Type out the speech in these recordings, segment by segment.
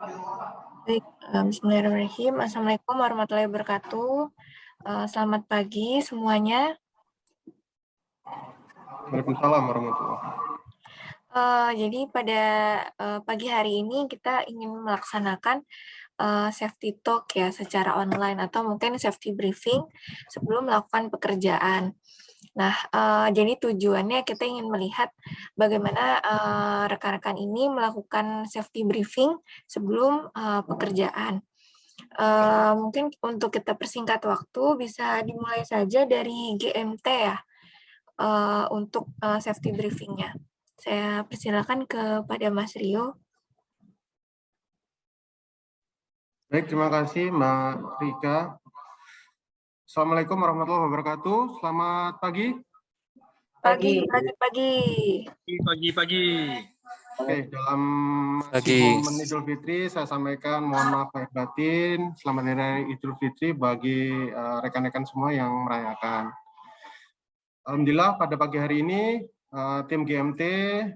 Baik, bismillahirrahmanirrahim. Assalamualaikum warahmatullahi wabarakatuh. Selamat pagi semuanya. Waalaikumsalam warahmatullahi. Jadi pada pagi hari ini kita ingin melaksanakan safety talk ya secara online atau mungkin safety briefing sebelum melakukan pekerjaan. Nah, jadi tujuannya kita ingin melihat bagaimana rekan-rekan ini melakukan safety briefing sebelum pekerjaan. Mungkin untuk kita persingkat waktu bisa dimulai saja dari GMT ya, untuk safety briefing-nya. Saya persilakan kepada Mas Rio. Baik, terima kasih Mbak Rika. Assalamualaikum warahmatullahi wabarakatuh. Selamat pagi. Pagi. Pagi. Oke, dalam masih momen Idul Fitri, saya sampaikan mohon maaf lahir batin. Selamat Hari Raya Idul Fitri bagi rekan-rekan semua yang merayakan. Alhamdulillah pada pagi hari ini tim GMT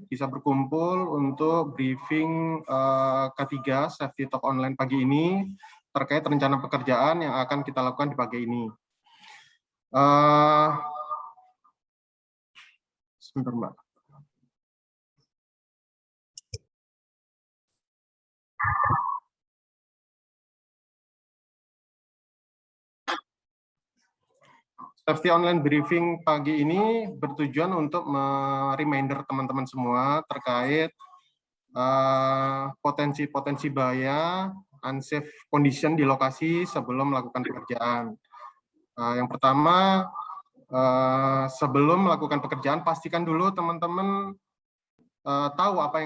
bisa berkumpul untuk briefing ketiga Safety Talk Online pagi ini terkait rencana pekerjaan yang akan kita lakukan di pagi ini. Sebentar Mbak. Safety online briefing pagi ini bertujuan untuk reminder teman-teman semua terkait potensi-potensi bahaya, unsafe condition di lokasi sebelum melakukan pekerjaan. Yang pertama, sebelum melakukan pekerjaan, pastikan dulu teman-teman tahu apa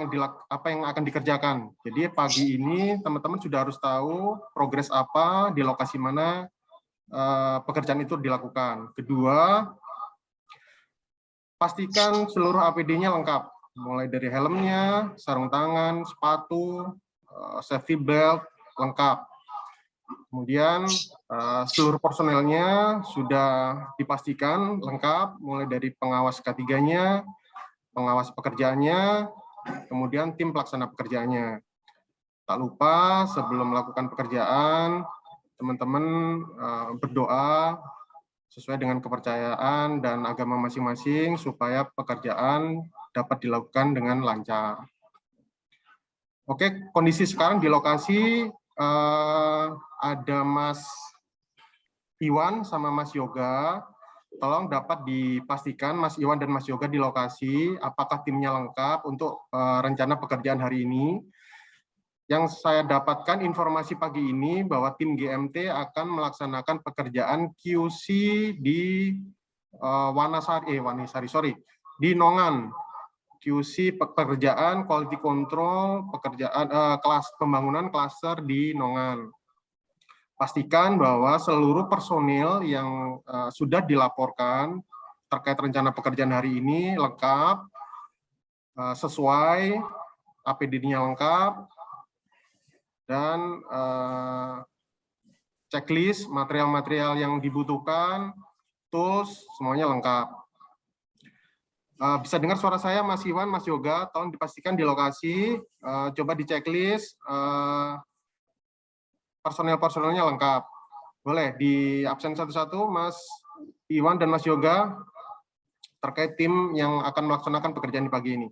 yang akan dikerjakan. Jadi pagi ini teman-teman sudah harus tahu progres apa di lokasi mana pekerjaan itu dilakukan. Kedua, pastikan seluruh APD-nya lengkap, mulai dari helmnya, sarung tangan, sepatu, safety belt lengkap. Kemudian seluruh personelnya sudah dipastikan lengkap, mulai dari pengawas K3-nya, pengawas pekerjaannya, kemudian tim pelaksana pekerjaannya. Tak lupa sebelum melakukan pekerjaan, teman-teman berdoa sesuai dengan kepercayaan dan agama masing-masing supaya pekerjaan dapat dilakukan dengan lancar. Oke, kondisi sekarang di lokasi ada Mas Iwan sama Mas Yoga. Tolong dapat dipastikan Mas Iwan dan Mas Yoga di lokasi, apakah timnya lengkap untuk rencana pekerjaan hari ini. Yang saya dapatkan informasi pagi ini bahwa tim GMT akan melaksanakan pekerjaan QC di di Nongan. QC pekerjaan quality control pekerjaan pembangunan klaster di Nongan. Pastikan bahwa seluruh personil yang sudah dilaporkan terkait rencana pekerjaan hari ini lengkap, sesuai, APD-nya lengkap, dan checklist material-material yang dibutuhkan, tools, semuanya lengkap. Bisa dengar suara saya, Mas Iwan, Mas Yoga, tolong dipastikan di lokasi, coba di checklist, personel-personelnya lengkap. Boleh di absen satu-satu, Mas Iwan dan Mas Yoga, terkait tim yang akan melaksanakan pekerjaan di pagi ini.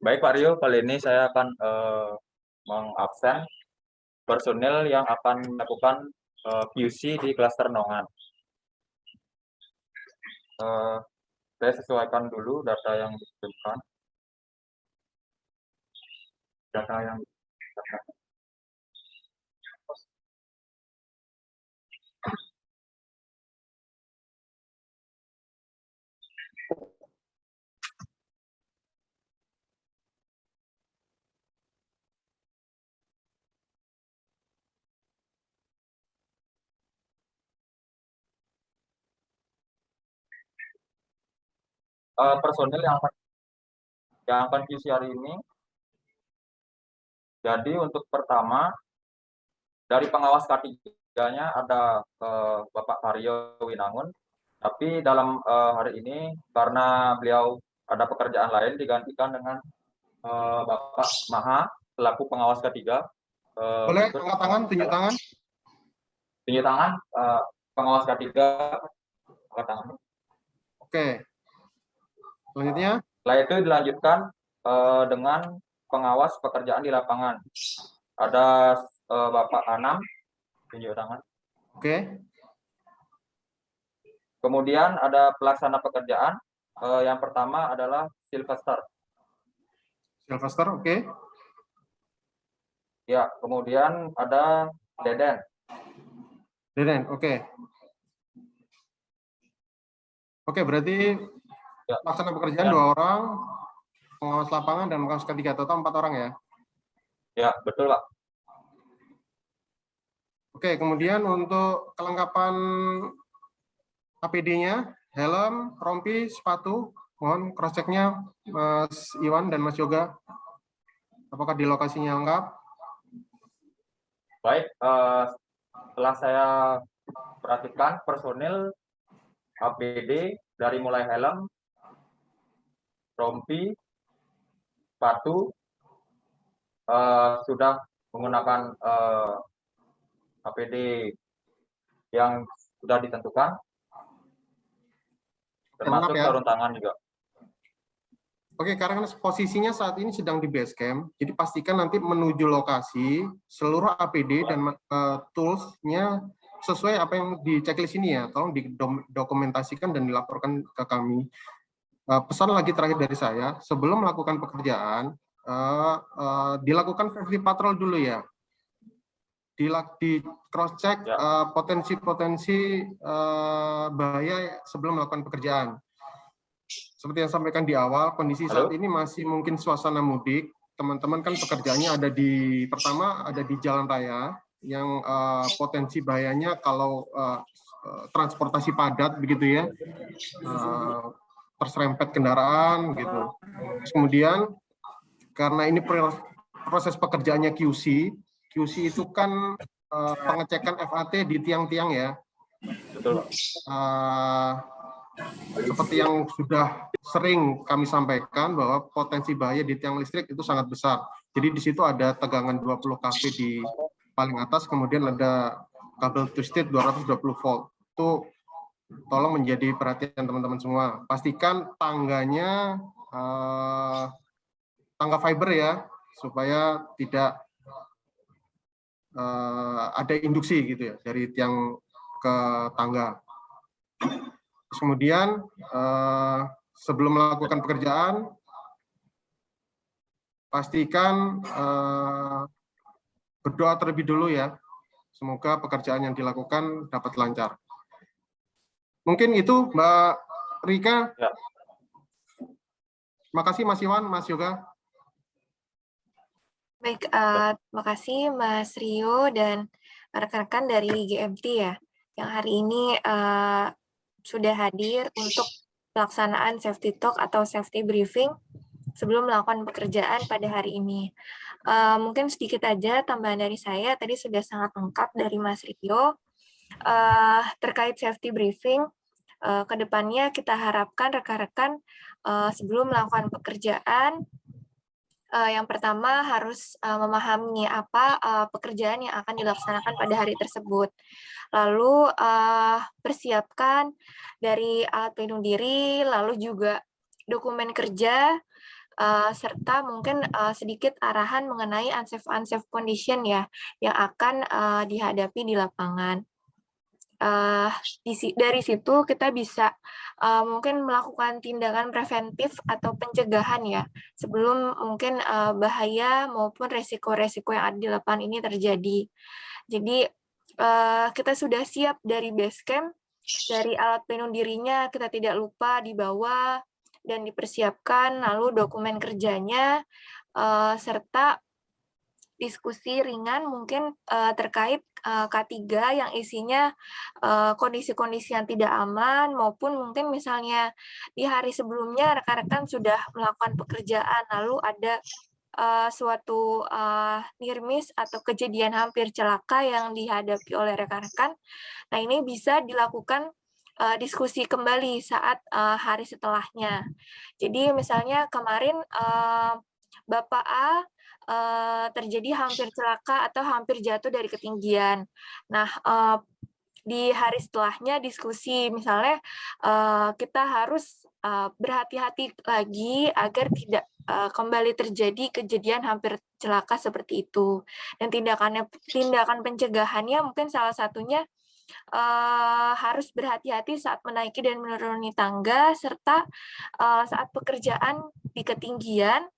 Baik Pak Rio, kali ini saya akan mengabsen personil yang akan melakukan QC di klaster Nongan. Saya sesuaikan dulu data yang dikirimkan. Personil yang akan QC hari ini Jadi untuk pertama, dari pengawas K3-nya ada Bapak Mario Winangun, tapi dalam hari ini karena beliau ada pekerjaan lain digantikan dengan Bapak Maha selaku pengawas K3. Boleh Berikut angkat tangan, tunjuk tangan. tunjuk tangan pengawas K3 angkat tangan. Oke. Selanjutnya. Setelah itu dilanjutkan dengan pengawas pekerjaan di lapangan. Ada Bapak Anam, tunjuk tangan. Oke. Kemudian ada pelaksana pekerjaan. Yang pertama adalah Sylvester. Sylvester, oke. Ya, kemudian ada Deden. Deden, oke. Oke, berarti Ya. pelaksana pekerjaan Ya. 2 orang, pengawas lapangan dan pengawas K3, total 4 orang ya? Ya, betul Pak. Oke, kemudian untuk kelengkapan APD-nya, helm, rompi, sepatu, mohon cross-check-nya Mas Iwan dan Mas Yoga. Apakah di lokasinya lengkap? Baik, setelah saya perhatikan personil APD dari mulai helm, rompi, sepatu, sudah menggunakan APD yang sudah ditentukan, termasuk ya. sarung tangan juga. Oke, karena posisinya saat ini sedang di base camp, jadi pastikan nanti menuju lokasi seluruh APD dan tools-nya sesuai apa yang di checklist ini ya. Tolong didokumentasikan dan dilaporkan ke kami. Pesan lagi terakhir dari saya, sebelum melakukan pekerjaan, dilakukan safety patrol dulu ya. Di cross check potensi-potensi bahaya sebelum melakukan pekerjaan. Seperti yang sampaikan di awal, kondisi saat ini masih mungkin suasana mudik. Teman-teman kan pekerjaannya ada pertama ada di jalan raya yang potensi bahayanya kalau transportasi padat begitu ya, terserempet kendaraan gitu. Terus kemudian karena ini proses pekerjaannya QC itu kan pengecekan FAT di tiang-tiang ya. Betul. Seperti yang sudah sering kami sampaikan bahwa potensi bahaya di tiang listrik itu sangat besar. Jadi di situ ada tegangan 20 kV di paling atas, kemudian ada kabel twisted 220 volt. Itu tolong menjadi perhatian teman-teman semua. Pastikan tangganya tangga fiber ya, supaya tidak ada induksi gitu ya dari tiang ke tangga. Terus kemudian sebelum melakukan pekerjaan, pastikan berdoa terlebih dulu ya. Semoga pekerjaan yang dilakukan dapat lancar. Mungkin itu Mbak Rika. Ya. Terima kasih Mas Iwan, Mas Yoga. Baik, terima kasih Mas Rio dan rekan-rekan dari GMT ya, yang hari ini sudah hadir untuk pelaksanaan safety talk atau safety briefing sebelum melakukan pekerjaan pada hari ini. Mungkin sedikit aja tambahan dari saya, tadi sudah sangat lengkap dari Mas Rio. Terkait safety briefing, kedepannya kita harapkan rekan-rekan sebelum melakukan pekerjaan, yang pertama harus memahami apa pekerjaan yang akan dilaksanakan pada hari tersebut. Lalu persiapkan dari alat pelindung diri, lalu juga dokumen kerja, serta mungkin sedikit arahan mengenai unsafe condition ya yang akan dihadapi di lapangan. Dari situ kita bisa mungkin melakukan tindakan preventif atau pencegahan ya sebelum mungkin bahaya maupun resiko-resiko yang ada di lapangan ini terjadi. Jadi kita sudah siap dari base camp, dari alat pelindung dirinya kita tidak lupa dibawa dan dipersiapkan, lalu dokumen kerjanya serta diskusi ringan mungkin terkait K3 yang isinya kondisi-kondisi yang tidak aman maupun mungkin misalnya di hari sebelumnya rekan-rekan sudah melakukan pekerjaan lalu ada suatu near miss atau kejadian hampir celaka yang dihadapi oleh rekan-rekan. Nah, ini bisa dilakukan diskusi kembali saat hari setelahnya. Jadi misalnya kemarin Bapak A terjadi hampir celaka atau hampir jatuh dari ketinggian. Nah, di hari setelahnya diskusi, misalnya kita harus berhati-hati lagi agar tidak kembali terjadi kejadian hampir celaka seperti itu. Dan tindakan pencegahannya mungkin salah satunya harus berhati-hati saat menaiki dan menuruni tangga, serta saat pekerjaan di ketinggian,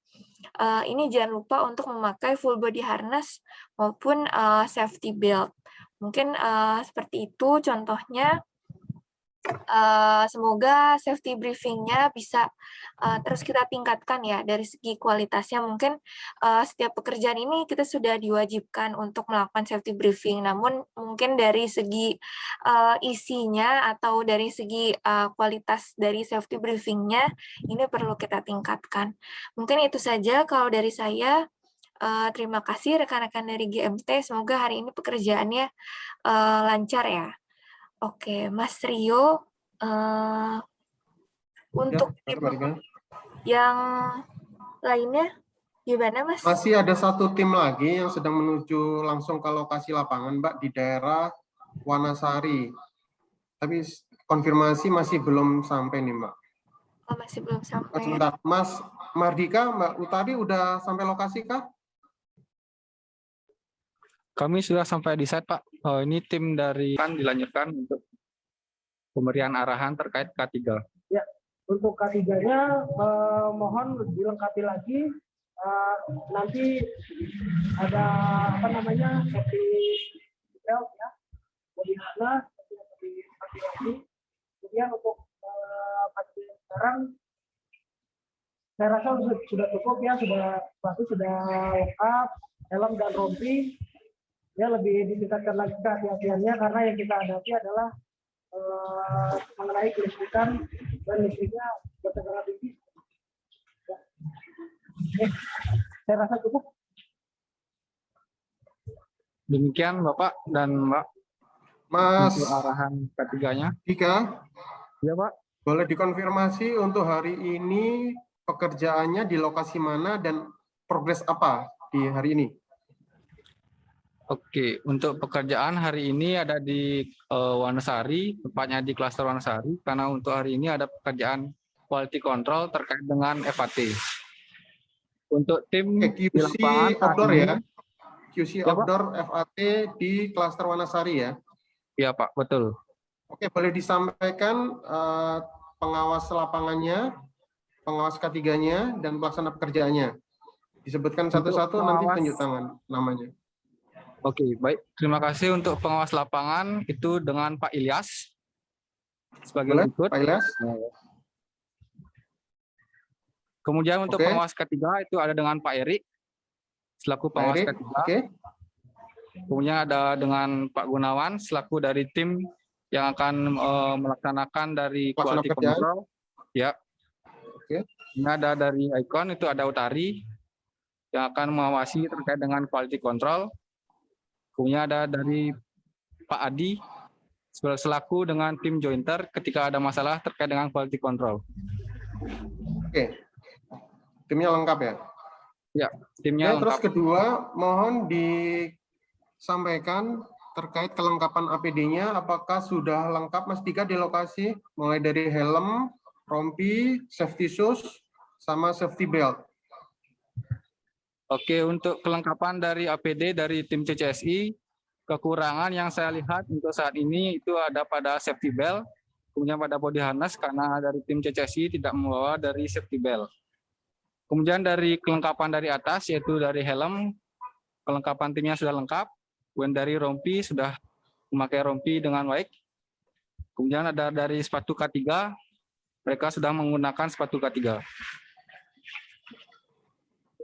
ini jangan lupa untuk memakai full body harness maupun safety belt. Mungkin seperti itu contohnya. Semoga safety briefing-nya bisa terus kita tingkatkan ya dari segi kualitasnya. Mungkin setiap pekerjaan ini kita sudah diwajibkan untuk melakukan safety briefing, namun mungkin dari segi isinya atau dari segi kualitas dari safety briefing-nya ini perlu kita tingkatkan. Mungkin itu saja kalau dari saya. Terima kasih rekan-rekan dari GMT, semoga hari ini pekerjaannya lancar ya. Oke, Mas Rio, untuk Ya, Mbak Rika. yang lainnya gimana, Mas? Masih ada satu tim lagi yang sedang menuju langsung ke lokasi lapangan, Mbak, di daerah Wanasari. Tapi konfirmasi masih belum sampai nih, Mbak. Oh, masih belum sampai. Sebentar, Mas Mardika, Mbak Utari udah sampai lokasi kah? Kami sudah sampai di site, Pak. Ini tim dari kan dilanjutkan untuk pemberian arahan terkait K3. Ya, untuk K3-nya mohon dilengkapi lagi. Nanti ada safety belt ya, body harness, seperti lagi. Kemudian untuk sekarang saya rasa sudah cukup ya, sudah lengkap, helm dan rompi. Ya, lebih ditingkatkan lagi kehati-hatiannya karena yang kita hadapi adalah mengenai kelistrikan dan listriknya bertegangan tinggi. Ya. Saya rasa cukup. Demikian Bapak dan Mbak Mas untuk arahan K3-nya. Dika, Ya, Pak. boleh dikonfirmasi untuk hari ini pekerjaannya di lokasi mana dan progres apa di hari ini? Oke, untuk pekerjaan hari ini ada di Wanasari, tepatnya di klaster Wanasari, karena untuk hari ini ada pekerjaan quality control terkait dengan FAT. Untuk tim QC di lapangan saat outdoor ini, ya? QC Ya, Pak. outdoor FAT di klaster Wanasari ya? Ya, Pak, betul. Oke, boleh disampaikan pengawas lapangannya, pengawas K3-nya, dan pelaksana pekerjaannya. Disebutkan satu-satu, nanti pengawas- tunjuk tangan namanya. Oke, baik. Terima kasih untuk pengawas lapangan itu dengan Pak Ilyas sebagai Boleh, berikut. Pak Ilyas? Kemudian untuk Oke. pengawas ketiga itu ada dengan Pak Erik selaku Pak pengawas Erik, ketiga. oke. Kemudian ada dengan Pak Gunawan selaku dari tim yang akan melaksanakan dari Pelaksana quality pekerjaan. control. Ya. Oke. Ini ada dari Icon itu ada Utari yang akan mengawasi terkait dengan quality control. Kemudian ada dari Pak Adi selaku dengan tim jointer ketika ada masalah terkait dengan quality control. Oke. Timnya lengkap ya? Ya, timnya Terus lengkap. kedua, mohon disampaikan terkait kelengkapan APD-nya, apakah sudah lengkap Mas Dika di lokasi, mulai dari helm, rompi, safety shoes, sama safety belt. Oke, untuk kelengkapan dari APD dari tim CCSI, kekurangan yang saya lihat untuk saat ini itu ada pada safety belt, kemudian pada body harness karena dari tim CCSI tidak membawa dari safety belt. Kemudian dari kelengkapan dari atas yaitu dari helm, kelengkapan timnya sudah lengkap. Kemudian dari rompi sudah memakai rompi dengan baik. Kemudian ada dari sepatu K3, mereka sudah menggunakan sepatu K3.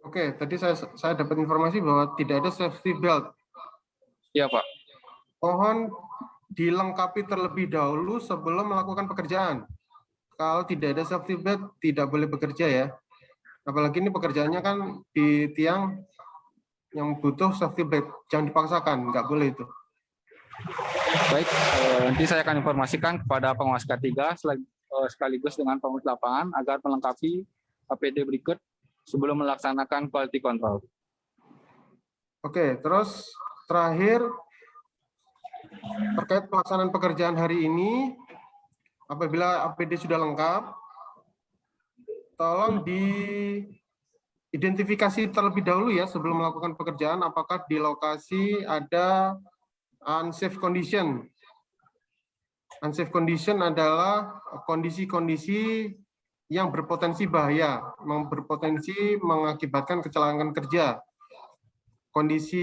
Oke, tadi saya dapat informasi bahwa tidak ada safety belt. Iya, Pak. Mohon dilengkapi terlebih dahulu sebelum melakukan pekerjaan. Kalau tidak ada safety belt, tidak boleh bekerja ya. Apalagi ini pekerjaannya kan di tiang yang butuh safety belt, jangan dipaksakan, nggak boleh itu. Baik, nanti saya akan informasikan kepada pengawas K3 sekaligus dengan pengawas lapangan agar melengkapi APD berikut sebelum melaksanakan quality control. Oke, terus terakhir terkait pelaksanaan pekerjaan hari ini, apabila APD sudah lengkap, tolong diidentifikasi terlebih dahulu ya sebelum melakukan pekerjaan apakah di lokasi ada unsafe condition. Unsafe condition adalah kondisi-kondisi yang berpotensi bahaya, berpotensi mengakibatkan kecelakaan kerja. Kondisi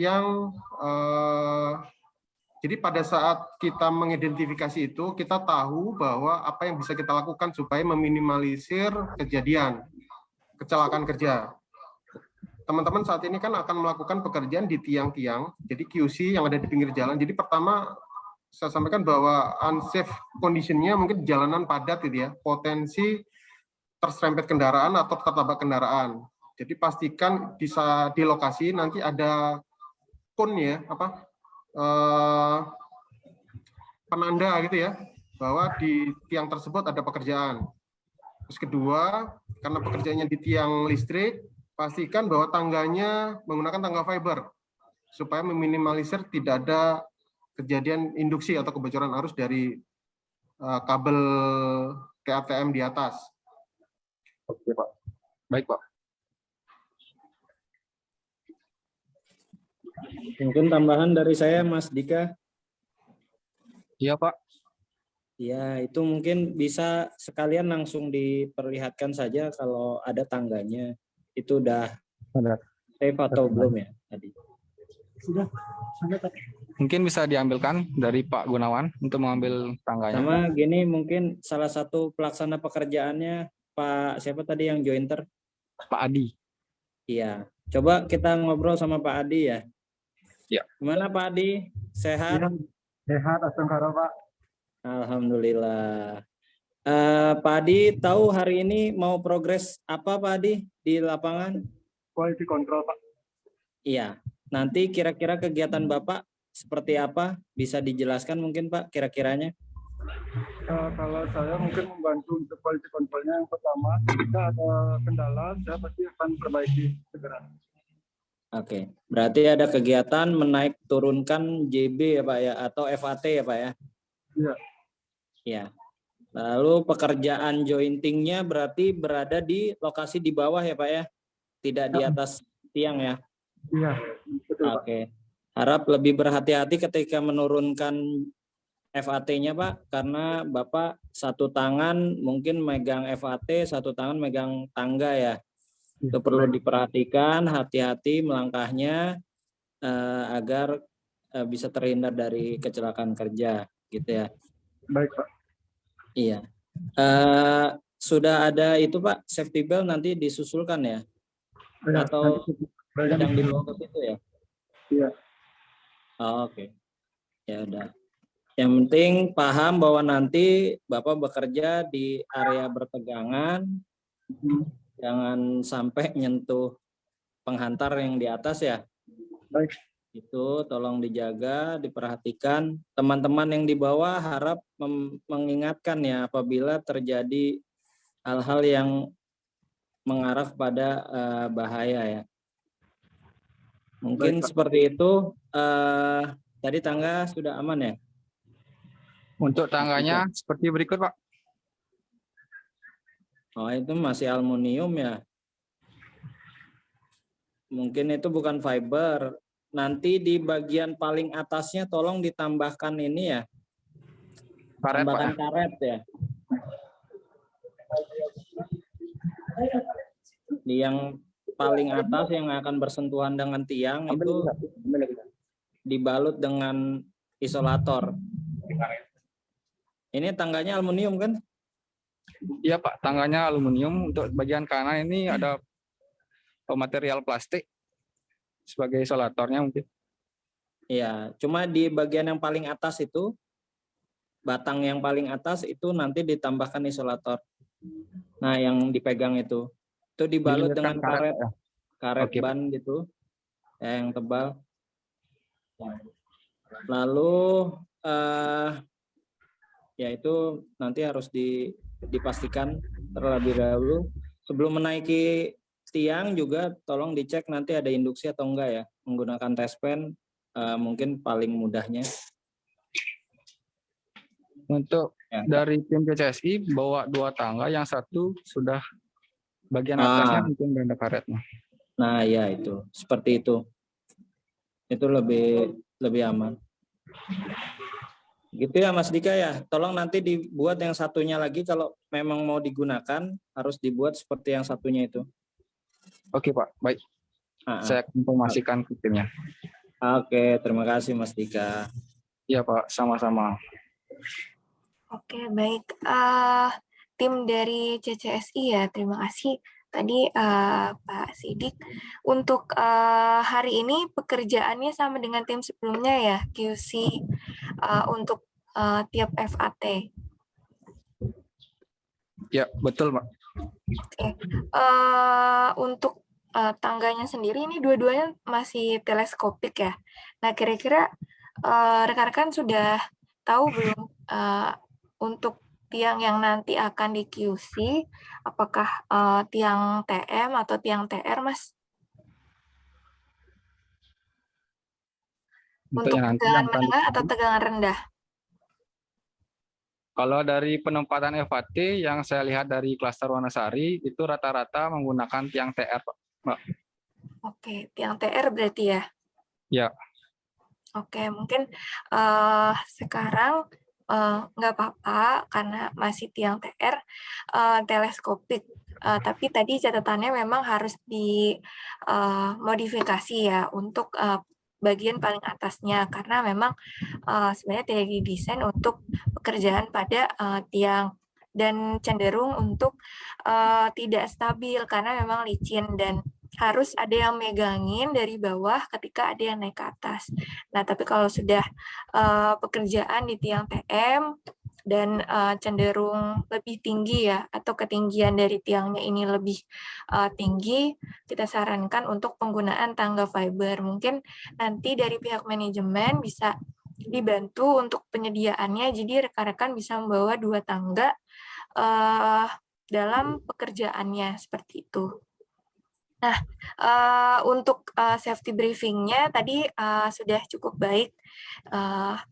yang jadi pada saat kita mengidentifikasi itu, kita tahu bahwa apa yang bisa kita lakukan supaya meminimalisir kejadian kecelakaan kerja. Teman-teman saat ini kan akan melakukan pekerjaan di tiang-tiang, jadi QC yang ada di pinggir jalan. Jadi pertama saya sampaikan bahwa unsafe condition-nya mungkin di jalanan padat gitu ya, potensi terserempet kendaraan atau tertabrak kendaraan. Jadi pastikan bisa di lokasi nanti ada cone ya, penanda gitu ya, bahwa di tiang tersebut ada pekerjaan. Terus kedua, karena pekerjaannya di tiang listrik, pastikan bahwa tangganya menggunakan tangga fiber supaya meminimalisir tidak ada kejadian induksi atau kebocoran arus dari kabel TATM di atas. Oke, Pak. Baik, Pak. Mungkin tambahan dari saya, Mas Dika. Iya, Pak. Ya, itu mungkin bisa sekalian langsung diperlihatkan saja kalau ada tangganya. Itu udah safe atau belum ya tadi? Sudah tadi. Mungkin bisa diambilkan dari Pak Gunawan untuk mengambil tangganya. Sama gini, mungkin salah satu pelaksana pekerjaannya Pak siapa tadi yang jointer? Pak Adi. Iya. Coba kita ngobrol sama Pak Adi ya. Ya. Gimana Pak Adi? Sehat? Ya, sehat, astagfirullah Pak. Alhamdulillah. Pak Adi tahu hari ini mau progres apa Pak Adi di lapangan? Quality control Pak. Iya. Nanti kira-kira kegiatan Bapak seperti apa? Bisa dijelaskan mungkin Pak kira-kiranya? Kalau saya mungkin membantu untuk quality controlnya yang pertama, jika ada kendala, saya pasti akan perbaiki segera. Oke, berarti ada kegiatan menaik turunkan JB ya Pak ya, atau FAT ya Pak ya? Iya. Iya. Lalu pekerjaan jointingnya berarti berada di lokasi di bawah ya Pak ya? Tidak di atas tiang ya? Iya, betul Pak. Oke. Harap lebih berhati-hati ketika menurunkan FAT-nya Pak, karena Bapak satu tangan mungkin megang FAT, satu tangan megang tangga ya. Itu perlu diperhatikan, hati-hati melangkahnya agar bisa terhindar dari kecelakaan kerja, gitu ya. Baik Pak. Iya. Sudah ada itu Pak, safety belt nanti disusulkan ya? Ya, Atau sedang dibawa ke situ ya? Iya. Oh, oke. Ya udah. Yang penting paham bahwa nanti Bapak bekerja di area bertegangan, jangan sampai nyentuh penghantar yang di atas ya. Baik. Itu tolong dijaga, diperhatikan. Teman-teman yang di bawah harap mengingatkan ya apabila terjadi hal-hal yang mengarah pada bahaya ya. Mungkin Baik, Pak. seperti itu. Tadi tangga sudah aman ya? Untuk tangganya seperti berikut, Pak. Oh, itu masih aluminium ya. Mungkin itu bukan fiber. Nanti di bagian paling atasnya tolong ditambahkan ini ya. Karet, Tambahkan Pak. karet ya. Di yang paling atas yang akan bersentuhan dengan tiang itu dibalut dengan isolator. Ini tangganya aluminium kan? Iya, Pak. Tangganya aluminium. Untuk bagian kanan ini ada material plastik sebagai isolatornya mungkin. Iya, cuma di bagian yang paling atas itu, batang yang paling atas itu nanti ditambahkan isolator. Nah, yang dipegang itu. Itu dibalut Dililitkan dengan karet ya? karet Oke, Pak. ban gitu yang tebal. Lalu ya itu nanti harus dipastikan terlebih dahulu sebelum menaiki tiang juga tolong dicek nanti ada induksi atau enggak ya, menggunakan tespen mungkin paling mudahnya. Untuk Ya. dari tim CCSI bawa 2 tangga, yang satu sudah bagian atasnya mungkin ada karetnya. Nah ya itu seperti itu lebih aman gitu ya Mas Dika ya. Tolong nanti dibuat yang satunya lagi kalau memang mau digunakan harus dibuat seperti yang satunya itu. Oke Pak, baik. Saya informasikan ke timnya. Oke, terima kasih Mas Dika. Iya Pak, sama-sama. Oke, baik. Tim dari CCSI ya, terima kasih. Tadi Pak Sidik, untuk hari ini pekerjaannya sama dengan tim sebelumnya ya, QC untuk tiap FAT. Ya, betul Pak. Oke. Untuk tangganya sendiri ini dua-duanya masih teleskopik ya. Nah, kira-kira rekan-rekan sudah tahu belum untuk tiang yang nanti akan di QC, apakah tiang TM atau tiang TR, Mas? Untuk yang nanti tegangan yang akan menengah atau tegangan rendah? Kalau dari penempatan FAT yang saya lihat dari klaster Wanasari itu rata-rata menggunakan tiang TR, Pak. Oke, tiang TR berarti ya? Ya. Oke, mungkin sekarang nggak apa-apa karena masih tiang TR teleskopik. Tapi tadi catatannya memang harus dimodifikasi ya untuk bagian paling atasnya karena memang sebenarnya tidak didesain untuk pekerjaan pada tiang dan cenderung untuk tidak stabil karena memang licin dan harus ada yang megangin dari bawah ketika ada yang naik ke atas. Nah, tapi kalau sudah pekerjaan di tiang TM dan cenderung lebih tinggi ya, atau ketinggian dari tiangnya ini lebih tinggi, kita sarankan untuk penggunaan tangga fiber. Mungkin nanti dari pihak manajemen bisa dibantu untuk penyediaannya, jadi rekan-rekan bisa membawa 2 tangga dalam pekerjaannya, seperti itu. Nah, untuk safety briefing-nya tadi sudah cukup baik.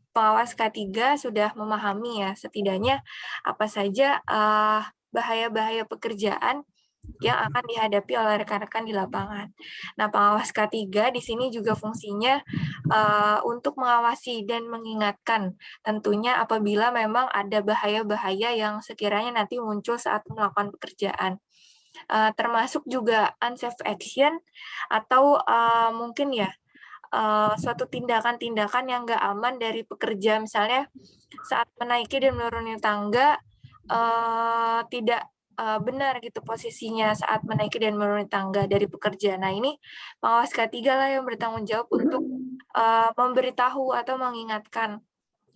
Pengawas K3 sudah memahami ya, setidaknya apa saja bahaya-bahaya pekerjaan yang akan dihadapi oleh rekan-rekan di lapangan. Nah, pengawas K3 di sini juga fungsinya untuk mengawasi dan mengingatkan tentunya apabila memang ada bahaya-bahaya yang sekiranya nanti muncul saat melakukan pekerjaan. Termasuk juga unsafe action atau mungkin ya suatu tindakan-tindakan yang nggak aman dari pekerja, misalnya saat menaiki dan menuruni tangga tidak benar gitu posisinya saat menaiki dan menuruni tangga dari pekerja. Nah, ini pengawas K3 lah yang bertanggung jawab untuk memberitahu atau mengingatkan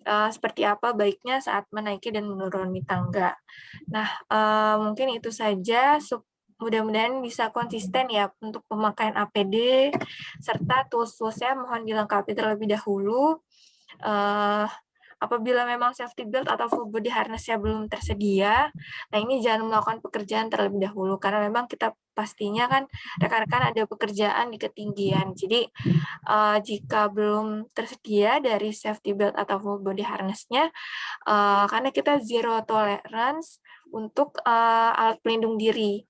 seperti apa baiknya saat menaiki dan menuruni tangga. Nah, mungkin itu saja. Mudah-mudahan bisa konsisten ya untuk pemakaian APD serta tools-toolsnya mohon dilengkapi terlebih dahulu. Apabila memang safety belt atau full body harness-nya belum tersedia, nah ini jangan melakukan pekerjaan terlebih dahulu karena memang kita pastinya kan rekan-rekan ada pekerjaan di ketinggian. Jadi jika belum tersedia dari safety belt atau full body harness-nya, karena kita zero tolerance untuk alat pelindung diri.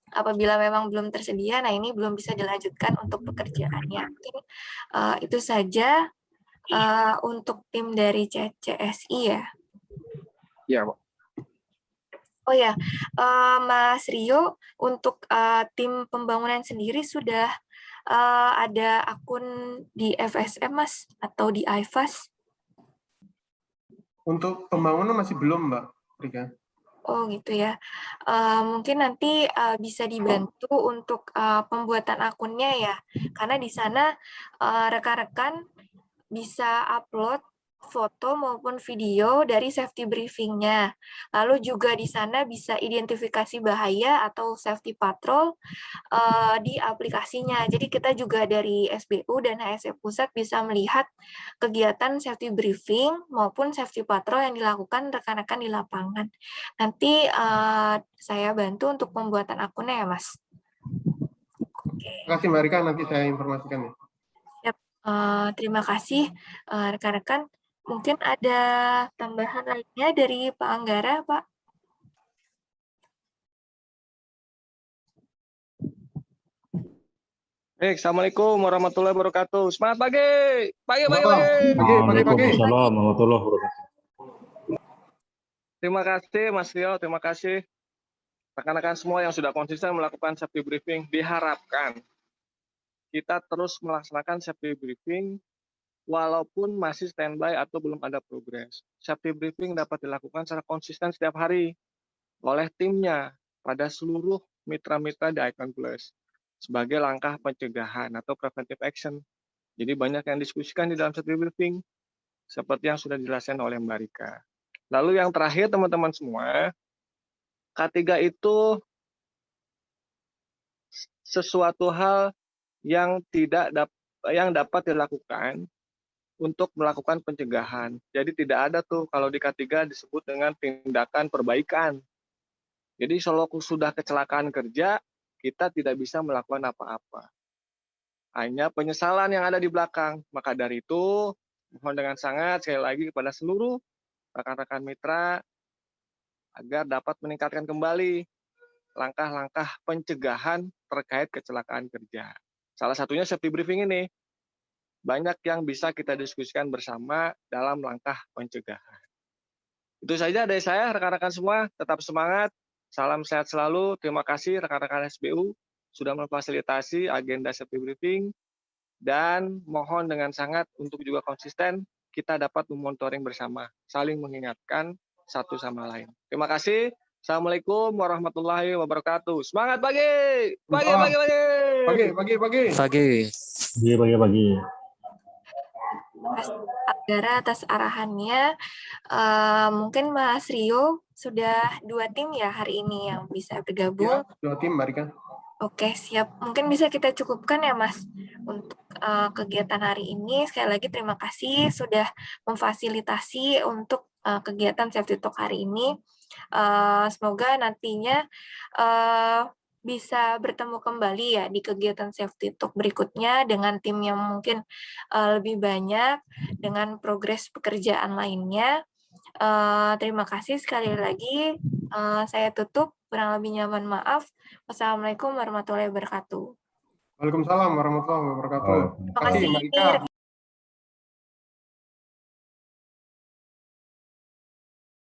Apabila memang belum tersedia, nah ini belum bisa dilanjutkan untuk pekerjaannya. Mungkin itu saja untuk tim dari CCSI ya. Iya, Pak. Oh ya, Mas Rio, untuk tim pembangunan sendiri sudah ada akun di FSM, Mas, atau di iFast? Untuk pembangunan masih belum, Mbak Rika. Oh gitu ya. Mungkin nanti bisa dibantu untuk pembuatan akunnya ya, karena di sana rekan-rekan bisa upload foto maupun video dari safety briefing-nya. Lalu juga di sana bisa identifikasi bahaya atau safety patrol di aplikasinya. Jadi kita juga dari SBU dan HSE Pusat bisa melihat kegiatan safety briefing maupun safety patrol yang dilakukan rekan-rekan di lapangan. Nanti saya bantu untuk pembuatan akunnya ya, Mas. Oke. Terima kasih Mbak Rika, nanti saya informasikan ya. Siap. Terima kasih rekan-rekan. Mungkin ada tambahan lainnya dari Pak Anggara, Pak? Assalamualaikum warahmatullahi wabarakatuh. Semangat pagi. Pagi. Waalaikumsalam warahmatullahi wabarakatuh. Terima kasih Mas Rio, terima kasih rekan-rekan semua yang sudah konsisten melakukan safety briefing. Diharapkan kita terus melaksanakan safety briefing walaupun masih standby atau belum ada progres. Safety briefing dapat dilakukan secara konsisten setiap hari oleh timnya pada seluruh mitra-mitra di Icon Plus sebagai langkah pencegahan atau preventive action. Jadi banyak yang diskusikan di dalam safety briefing seperti yang sudah dijelaskan oleh Mbak Rika. Lalu yang terakhir teman-teman semua, K3 itu sesuatu hal yang dapat dilakukan untuk melakukan pencegahan. Jadi tidak ada tuh kalau di K3 disebut dengan tindakan perbaikan. Jadi kalau sudah kecelakaan kerja, kita tidak bisa melakukan apa-apa. Hanya penyesalan yang ada di belakang. Maka dari itu, mohon dengan sangat sekali lagi kepada seluruh rekan-rekan mitra agar dapat meningkatkan kembali langkah-langkah pencegahan terkait kecelakaan kerja. Salah satunya safety briefing ini. Banyak yang bisa kita diskusikan bersama dalam langkah pencegahan. Itu saja dari saya, rekan-rekan semua. Tetap semangat. Salam sehat selalu. Terima kasih rekan-rekan SBU sudah memfasilitasi agenda safety briefing. Dan mohon dengan sangat untuk juga konsisten kita dapat memonitoring bersama, saling mengingatkan satu sama lain. Terima kasih. Assalamualaikum warahmatullahi wabarakatuh. Semangat pagi. Pagi. Mas Anggara atas arahannya. Mungkin Mas Rio sudah 2 tim ya hari ini yang bisa bergabung. Ya, 2 tim Mbak Rika. Oke, siap. Mungkin bisa kita cukupkan ya, Mas, untuk kegiatan hari ini. Sekali lagi terima kasih sudah memfasilitasi untuk kegiatan Safety Talk hari ini. Semoga nantinya bisa bertemu kembali ya di kegiatan Safety Talk berikutnya dengan tim yang mungkin lebih banyak, dengan progres pekerjaan lainnya. Terima kasih sekali lagi. Saya tutup. Kurang lebihnya mohon maaf. Wassalamualaikum warahmatullahi wabarakatuh. Waalaikumsalam warahmatullahi wabarakatuh. Terima kasih.